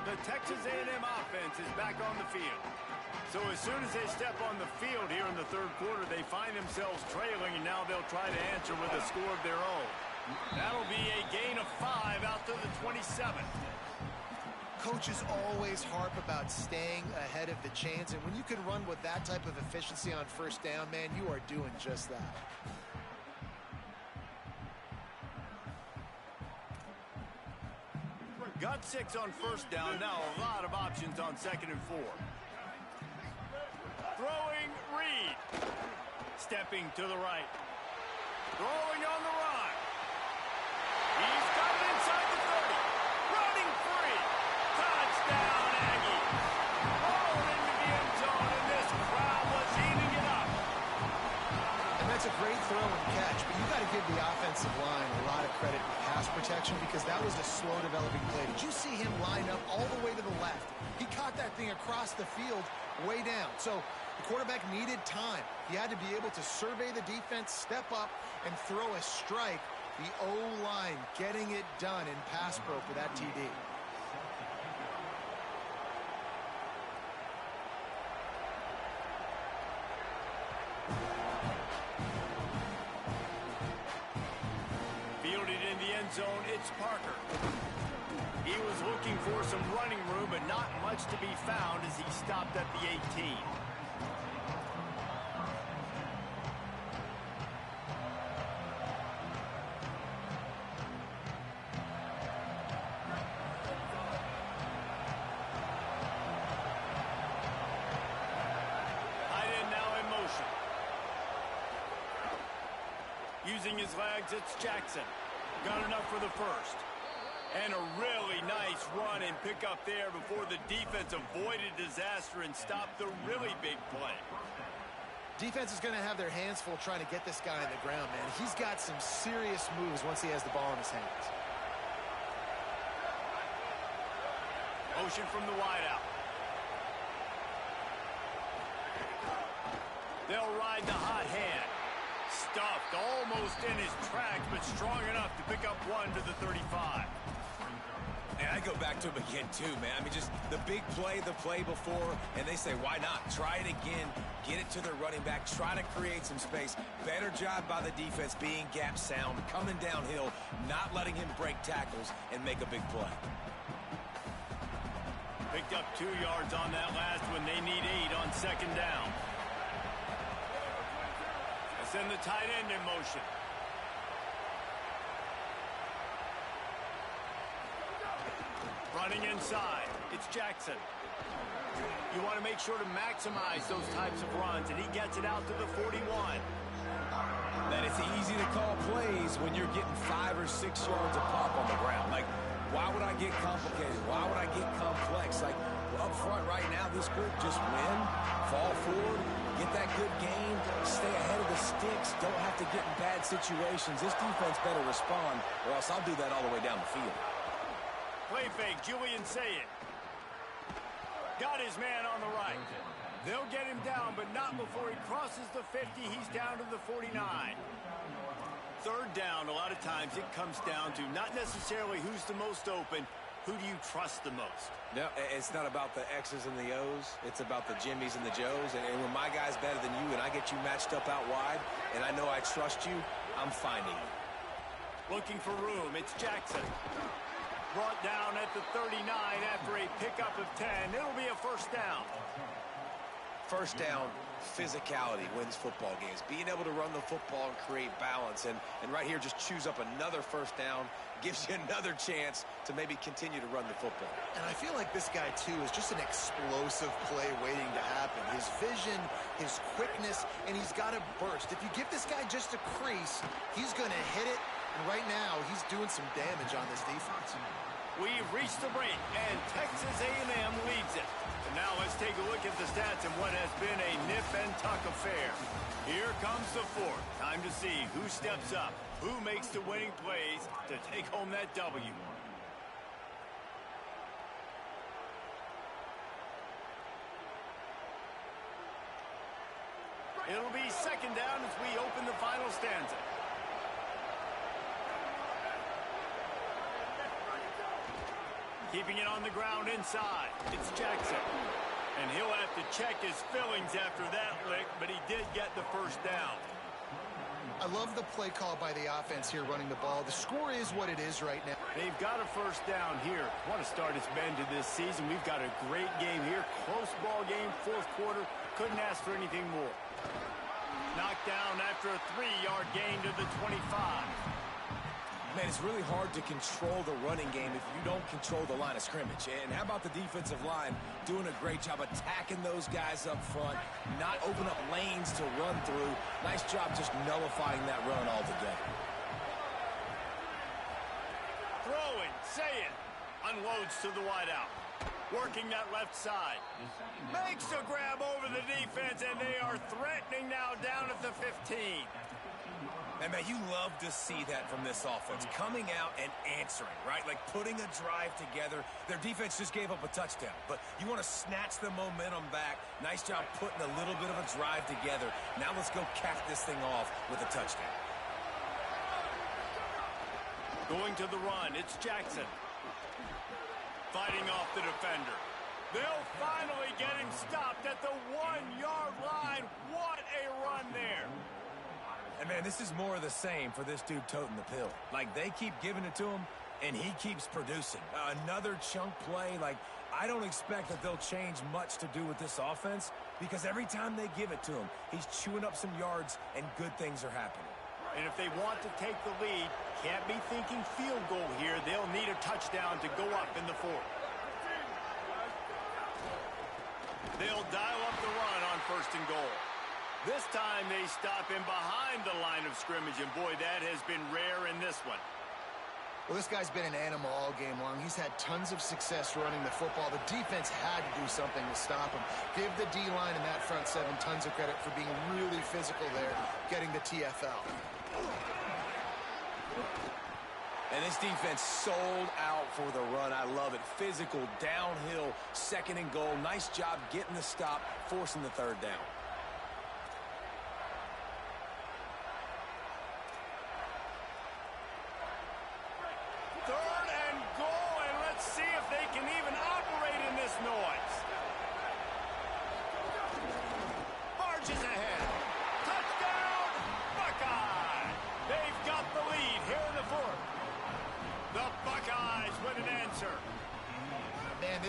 The Texas A&M offense is back on the field. So as soon as they step on the field here in the third quarter, they find themselves trailing, and now they'll try to answer with a score of their own. That'll be a gain of 5 out to the 27. Coaches always harp about staying ahead of the chains, and when you can run with that type of efficiency on first down, man, you are doing just that. Got 6 on first down. Now a lot of options on 2nd and 4. Throwing, Reed. Stepping to the right. Throwing on the run. He's got it inside the 30. Running free. Touchdown, Aggie. Rolled into the end zone, and this crowd was eating it up. And that's a great throw and catch, but you got to give the offensive line a lot of credit in pass protection, because that was a slow developing play. Did you see him line up all the way to the left? He caught that thing across the field way down. So the quarterback needed time. He had to be able to survey the defense, step up, and throw a strike. The O-line getting it done in pass pro for that TD. Fielded in the end zone, it's Parker. He was looking for some running room, but not much to be found as he stopped at the 18. Tight end now in motion. Using his legs, it's Jackson. Got enough for the first. And a really nice run and pick up there before the defense avoided disaster and stopped the really big play. Defense is going to have their hands full trying to get this guy on the ground, man. He's got some serious moves once he has the ball in his hands. Motion from the wideout. They'll ride the hot hand. Stuffed almost in his tracks, but strong enough to pick up 1 to the 35. And I go back to him again, too, man. I mean, just the big play, the play before, and they say, why not? Try it again, get it to their running back, try to create some space. Better job by the defense being gap sound, coming downhill, not letting him break tackles and make a big play. Picked up 2 yards on that last one. They need 8 on second down. They send the tight end in motion. Running inside, it's Jackson. You want to make sure to maximize those types of runs, and he gets it out to the 41. That it's easy to call plays when you're getting 5 or 6 yards of pop on the ground. Like, why would I get complicated? Why would I get complex? Like, up front right now, this group just win, fall forward, get that good gain, stay ahead of the sticks, don't have to get in bad situations. This defense better respond, or else I'll do that all the way down the field. Play fake, Julian Say it. Got his man on the right. They'll get him down, but not before he crosses the 50. He's down to the 49. Third down, a lot of times it comes down to not necessarily who's the most open, who do you trust the most? No, it's not about the X's and the O's. It's about the Jimmys and the Joes. And when my guy's better than you and I get you matched up out wide and I know I trust you, I'm finding you. Looking for room, it's Jackson. Brought down at the 39 after a pickup of 10. It'll be a first down. First down, physicality wins football games. Being able to run the football and create balance. And right here, just choose up another first down, gives you another chance to maybe continue to run the football. And I feel like this guy, too, is just an explosive play waiting to happen. His vision, his quickness, and he's got a burst. If you give this guy just a crease, he's going to hit it. And right now, he's doing some damage on this defense. We've reached the break, and Texas A&M leads it. And now let's take a look at the stats in what has been a nip-and-tuck affair. Here comes the fourth. Time to see who steps up, who makes the winning plays to take home that W. It'll be second down as we open the final stanza. Keeping it on the ground inside. It's Jackson. And he'll have to check his fillings after that lick, but he did get the first down. I love the play call by the offense here running the ball. The score is what it is right now. They've got a first down here. What a start it's been to this season. We've got a great game here. Close ball game, fourth quarter. Couldn't ask for anything more. Knocked down after a 3-yard gain to the 25. Man, it's really hard to control the running game if you don't control the line of scrimmage. And how about the defensive line doing a great job attacking those guys up front, not open up lanes to run through. Nice job just nullifying that run altogether. Throwing, say it, unloads to the wideout. Working that left side. Makes a grab over the defense, and they are threatening now down at the 15. And, man, you love to see that from this offense, coming out and answering, right? Like putting a drive together. Their defense just gave up a touchdown, but you want to snatch the momentum back. Nice job putting a little bit of a drive together. Now let's go cap this thing off with a touchdown. Going to the run, it's Jackson. Fighting off the defender. They'll finally get him stopped at the 1-yard line. What a run there. And, man, this is more of the same for this dude toting the pill. Like, they keep giving it to him, and he keeps producing. Another chunk play. Like, I don't expect that they'll change much to do with this offense because every time they give it to him, he's chewing up some yards, and good things are happening. And if they want to take the lead, can't be thinking field goal here. They'll need a touchdown to go up in the fourth. They'll dial up the run on first and goal. This time they stop him behind the line of scrimmage, and boy, that has been rare in this one. Well, this guy's been an animal all game long. He's had tons of success running the football. The defense had to do something to stop him. Give the D-line and that front seven tons of credit for being really physical there, getting the TFL. And this defense sold out for the run. I love it. Physical, downhill, second and goal. Nice job getting the stop, forcing the third down.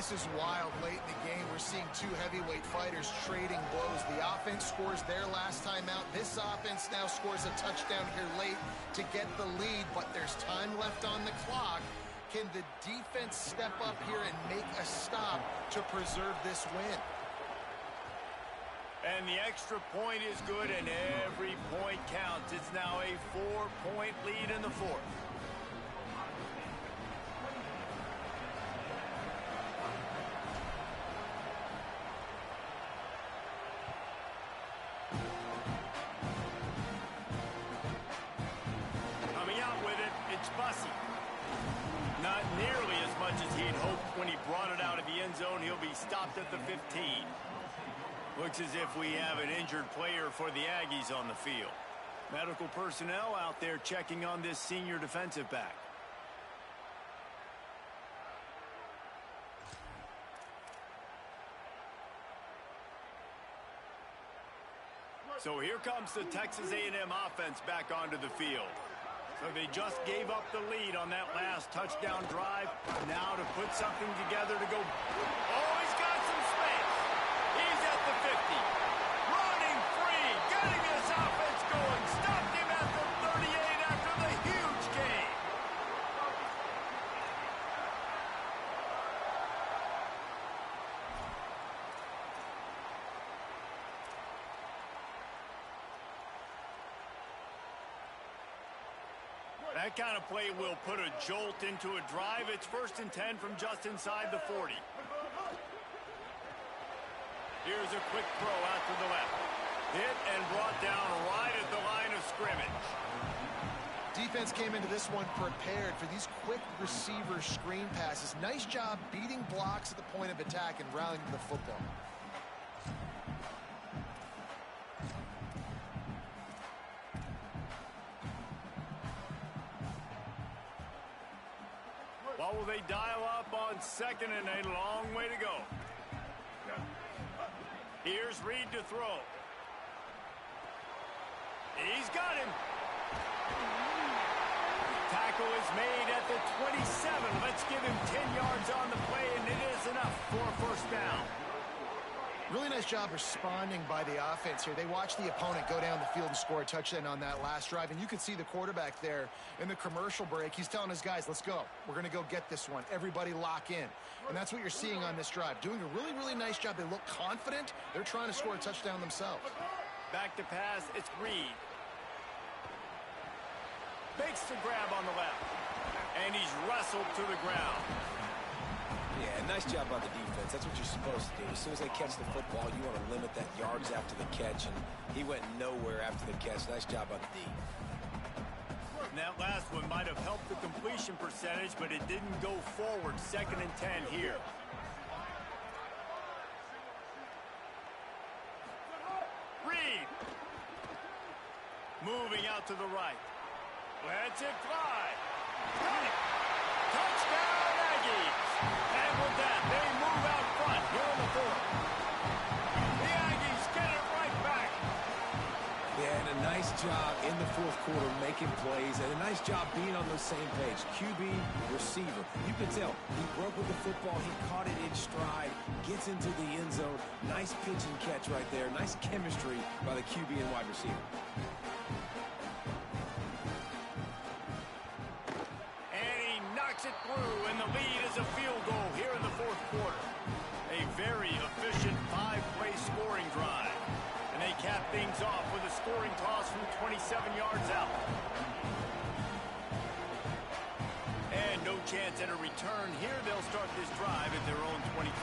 This is wild late in the game. We're seeing two heavyweight fighters trading blows. The offense scores their last time out. This offense now scores a touchdown here late to get the lead, but there's time left on the clock. Can the defense step up here and make a stop to preserve this win? And the extra point is good, and every point counts. It's now a 4-point lead in the fourth. Coming out with it, it's Bussy. Not nearly as much as he'd hoped when he brought it out of the end zone. He'll be stopped at the 15. Looks as if we have an injured player for the Aggies on the field. Medical personnel out there checking on this senior defensive back. So here comes the Texas A&M offense back onto the field. So they just gave up the lead on that last touchdown drive. Now to put something together to go. Oh, he's got some space. He's at the 50. Running free. Getting his offense going. Stopped him at the 38 after the huge gain. That kind of play will put a jolt into a drive. It's 1st and 10 from just inside the 40. Here's a quick throw out to the left. Hit and brought down right at the line of scrimmage. Defense came into this one prepared for these quick receiver screen passes. Nice job beating blocks at the point of attack and rallying to the football. What will they dial up on 2nd and a long way to go? Here's Reed to throw. He's got him. Tackle is made at the 27. Let's give him 10 yards on the play, and it is enough for a first down. Really nice job responding by the offense here. They watched the opponent go down the field and score a touchdown on that last drive, and you could see the quarterback there in the commercial break. He's telling his guys, let's go. We're going to go get this one. Everybody lock in. And that's what you're seeing on this drive. Doing a really, really nice job. They look confident. They're trying to score a touchdown themselves. Back to pass. It's Reed. Makes the grab on the left. And he's wrestled to the ground. Yeah, nice job by the defense. That's what you're supposed to do. As soon as they catch the football, you want to limit that yards after the catch, and he went nowhere after the catch. Nice job by the D. And that last one might have helped the completion percentage, but it didn't go forward. 2nd and 10 here. Reed. Moving out to the right. Lets it fly. Got it. Touchdown, Aggies. And with that, they move out front here in the fourth. The Aggies get it right back. Yeah, and a nice job in the fourth quarter making plays, and a nice job being on the same page. QB, receiver. You can tell he broke with the football. He caught it in stride, gets into the end zone. Nice pitch and catch right there. Nice chemistry by the QB and wide receiver. It through, and the lead is a field goal here in the fourth quarter. A very efficient 5-play scoring drive. And they cap things off with a scoring toss from 27 yards out. And no chance at a return here. They'll start this drive at their own 25.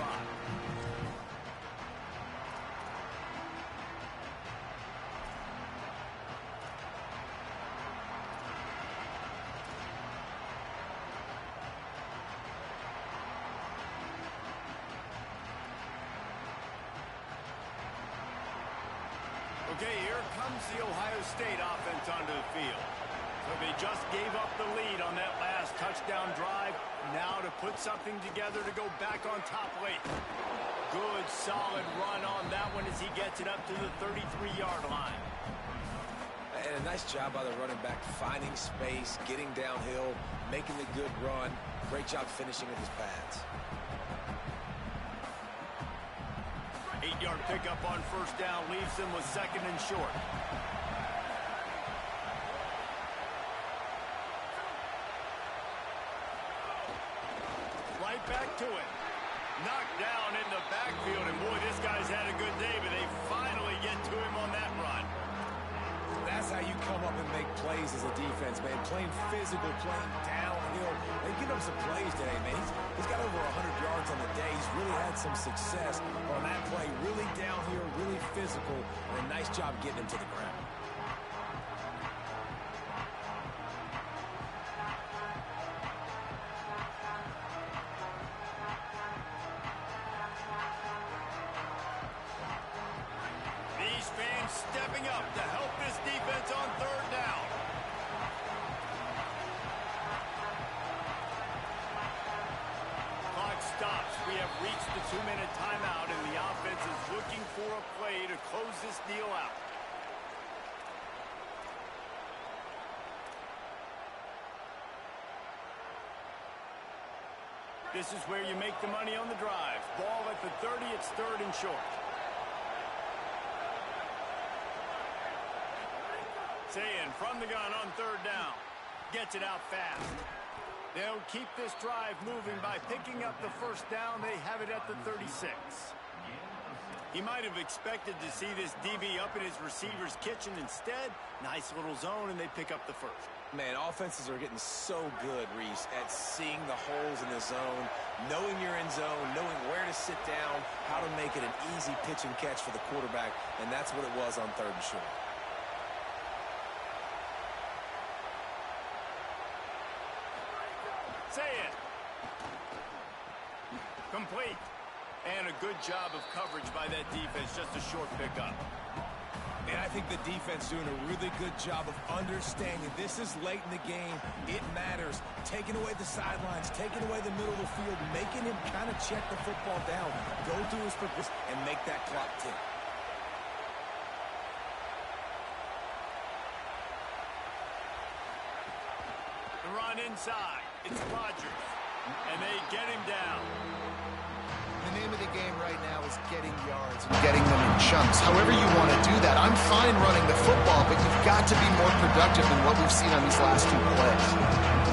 Okay, here comes the Ohio State offense onto the field. So they just gave up the lead on that last touchdown drive. Now to put something together to go back on top late. Good, solid run on that one as he gets it up to the 33-yard line. And a nice job by the running back, finding space, getting downhill, making the good run. Great job finishing with his pads. 8-yard pickup on first down leaves them with second and short. Right back to it. Knocked down in the backfield, and boy, this guy's had a good day, but they finally get to him on that run. That's how you come up and make plays as a defense, man. Playing physical, playing downhill. They give him some plays today, man. He's got over 100 yards on the day. He's really had some success on that play. Really downhill, really physical, and a nice job getting him to the ground. Stepping up to help this defense on third down. Clock stops. We have reached the 2-minute timeout, and the offense is looking for a play to close this deal out. This is where you make the money on the drive. Ball at the 30, it's third and short. Sayin from the gun on third down. Gets it out fast. They'll keep this drive moving by picking up the first down. They have it at the 36. He might have expected to see this DB up in his receiver's kitchen. Instead, nice little zone, and they pick up the first. Man, offenses are getting so good, Reese, at seeing the holes in the zone, knowing you're in zone, knowing where to sit down, how to make it an easy pitch and catch for the quarterback, and that's what it was on third and short. Say it. Complete. And a good job of coverage by that defense. Just a short pickup. And I think the defense doing a really good job of understanding this is late in the game. It matters. Taking away the sidelines, taking away the middle of the field, making him kind of check the football down, go through his purpose, and make that clock tick. The run inside. It's Rodgers. And they get him down. The name of the game right now is getting yards and getting them in chunks. However you want to do that. I'm fine running the football, but you've got to be more productive than what we've seen on these last two plays.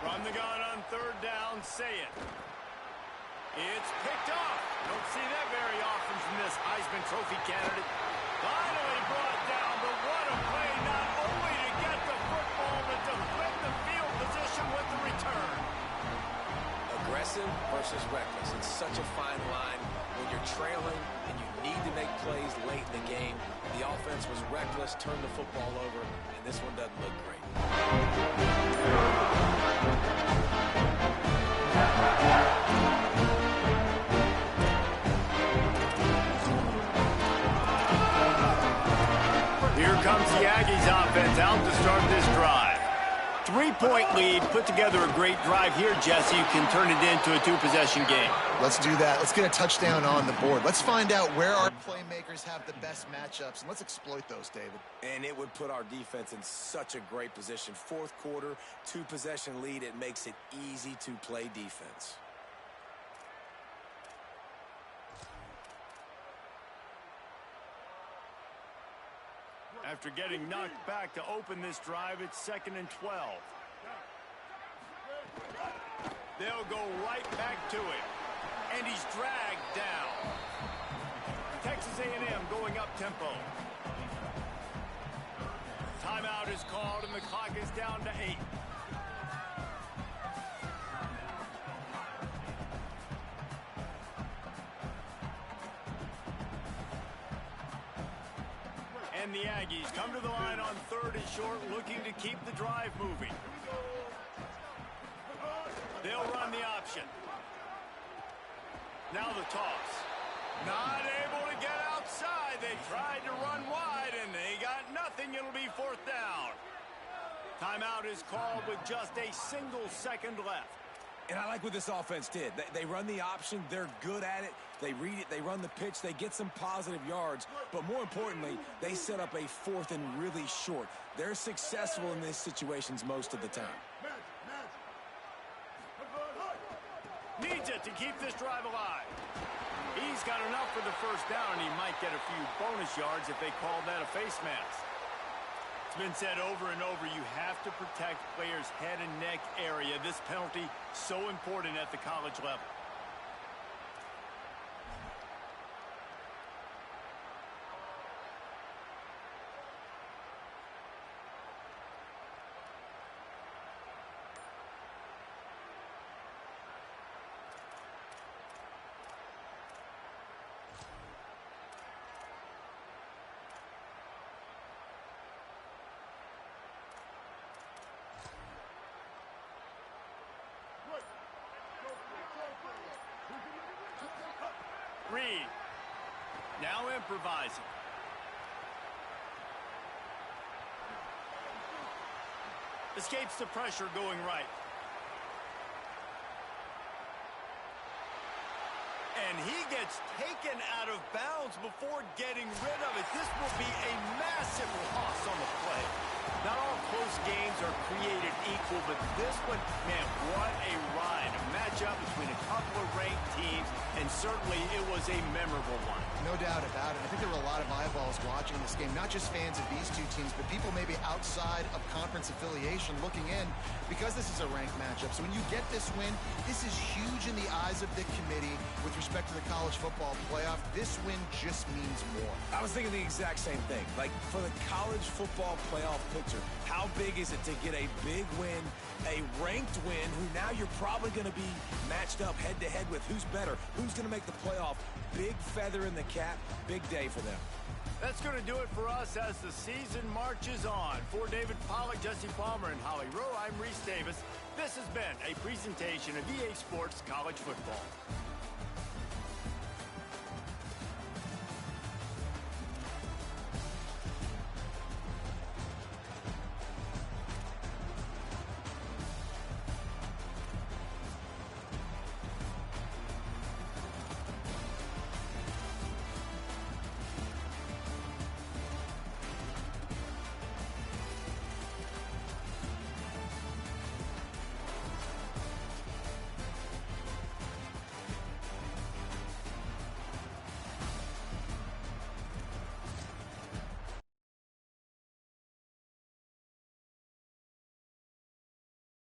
From the gun on third down, say it. It's picked off. Don't see that very often from this Heisman Trophy candidate. Finally brought down, but what a play, not only to get the football, but to flip the field position with the return. Aggressive versus reckless. It's such a fine line when you're trailing and you need to make plays late in the game. The offense was reckless, turned the football over, and this one doesn't look great. Here comes the Aggies offense out to start this drive. 3-point lead, put together a great drive here, Jesse. You can turn it into a two-possession game. Let's do that. Let's get a touchdown on the board. Let's find out where our playmakers have the best matchups, and let's exploit those, David. And it would put our defense in such a great position. Fourth quarter, two-possession lead. It makes it easy to play defense. After getting knocked back to open this drive, it's 2nd and 12. They'll go right back to it. And he's dragged down. Texas A&M going up tempo. Timeout is called and the clock is down to 8. And the Aggies come to the line on third and short, looking to keep the drive moving. They'll run the option. Now the toss. Not able to get outside. They tried to run wide, and they got nothing. It'll be 4th down. Timeout is called with just a single second left. And I like what this offense did. They run the option. They're good at it. They read it. They run the pitch. They get some positive yards. But more importantly, they set up a fourth and really short. They're successful in these situations most of the time. Needs it to keep this drive alive. He's got enough for the first down, and he might get a few bonus yards if they call that a face mask. It's been said over and over, you have to protect players' head and neck area. This penalty, so important at the college level. Reed, now improvising. Escapes the pressure going right. And he gets taken out of bounds before getting rid of it. This will be a massive loss on the play. Not all close games are created equal, but this one, man, what a ride. A matchup between a couple of ranked teams, and certainly it was a memorable one. No doubt about it. I think there were a lot of eyeballs watching this game, not just fans of these two teams, but people maybe outside of conference affiliation looking in, because this is a ranked matchup. So when you get this win, this is huge in the eyes of the committee with respect to the college football playoff. This win just means more. I was thinking the exact same thing. Like, for the college football playoff picture, how big is it to get a big win, a ranked win, who now you're probably going to be matched up head-to-head with who's better, who's going to make the playoff. Big feather in the cap, big day for them. That's going to do it for us as the season marches on. For David Pollack, Jesse Palmer, and Holly Rowe, I'm Reese Davis. This has been a presentation of EA Sports College Football.